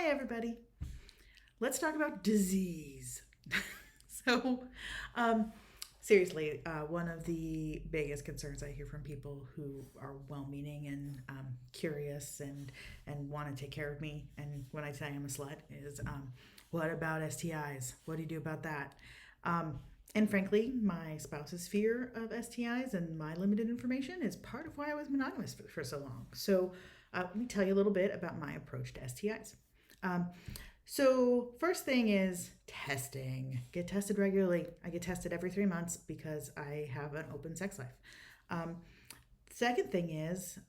Hi, everybody. Let's talk about disease. so, um, seriously, one of the biggest concerns I hear from people who are well-meaning and curious and want to take care of me, and when I say I'm a slut, is what about STIs? What do you do about that? Um, and frankly, my spouse's fear of STIs and my limited information is part of why I was monogamous for so long. So, let me tell you a little bit about my approach to STIs. Um, so, first thing is testing. Get tested regularly. I get tested every 3 months because I have an open sex life. Um, Second thing is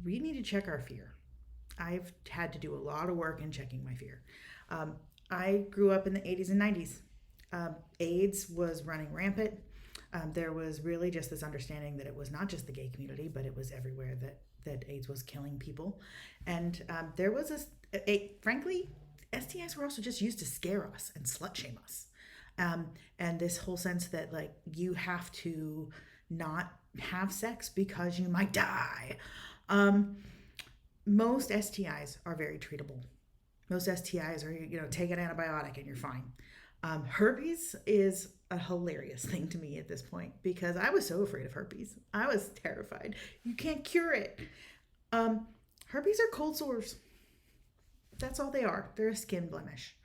we need to check our fear. I've had to do a lot of work in checking my fear. Um, I grew up in the 80s and 90s. AIDS was running rampant. There was really just this understanding that it was not just the gay community, but it was everywhere that AIDS was killing people. And there was frankly, STIs were also just used to scare us and slut shame us. And this whole sense that, like, you have to not have sex because you might die. Um, Most STIs are very treatable. Most STIs are, take an antibiotic and you're fine. Herpes is a hilarious thing to me at this point because I was so afraid of herpes. I was terrified. You can't cure it. Herpes are cold sores. That's all they are. They're a skin blemish.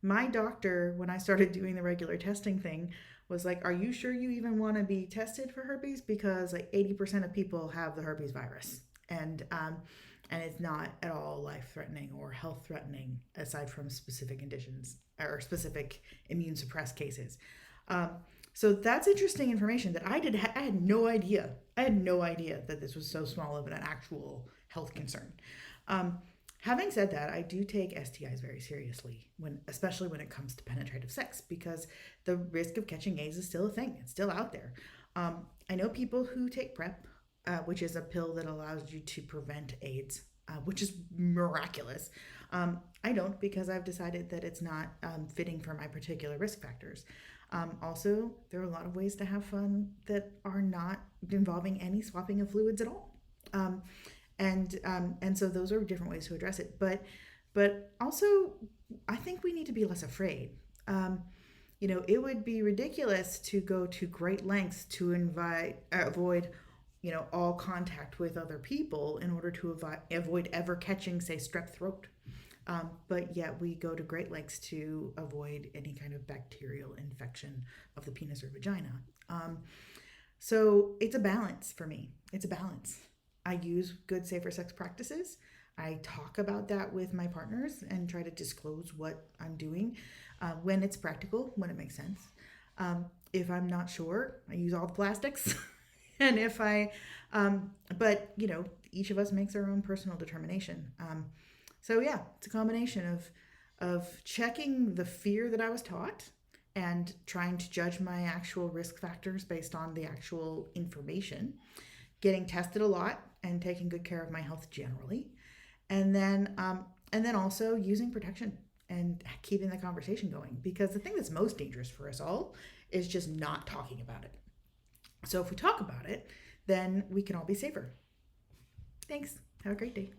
My doctor, when I started doing the regular testing thing, was like, "Are you sure you even want to be tested for herpes? Because like 80% of people have the herpes virus, and it's not at all life threatening or health threatening aside from specific conditions or specific immune suppressed cases." Um, so that's interesting information that I had no idea. I had no idea that this was so small of an actual health concern. Um, Having said that, I do take STIs very seriously, especially when it comes to penetrative sex, because the risk of catching AIDS is still a thing. It's still out there. I know people who take PrEP, which is a pill that allows you to prevent AIDS, which is miraculous. I don't, because I've decided that it's not fitting for my particular risk factors. Also, there are a lot of ways to have fun that are not involving any swapping of fluids at all. And so those are different ways to address it. But also, I think we need to be less afraid. It would be ridiculous to go to great lengths to avoid, all contact with other people in order to avoid ever catching, say, strep throat. But yet we go to great lengths to avoid any kind of bacterial infection of the penis or vagina. So it's a balance for me. It's a balance. I use good, safer sex practices. I talk about that with my partners and try to disclose what I'm doing when it's practical, when it makes sense. If I'm not sure, I use all the plastics. And but each of us makes our own personal determination. So yeah, it's a combination of checking the fear that I was taught and trying to judge my actual risk factors based on the actual information, getting tested a lot and taking good care of my health generally, and then also using protection and keeping the conversation going, because the thing that's most dangerous for us all is just not talking about it. So if we talk about it, then we can all be safer. Thanks. Have a great day.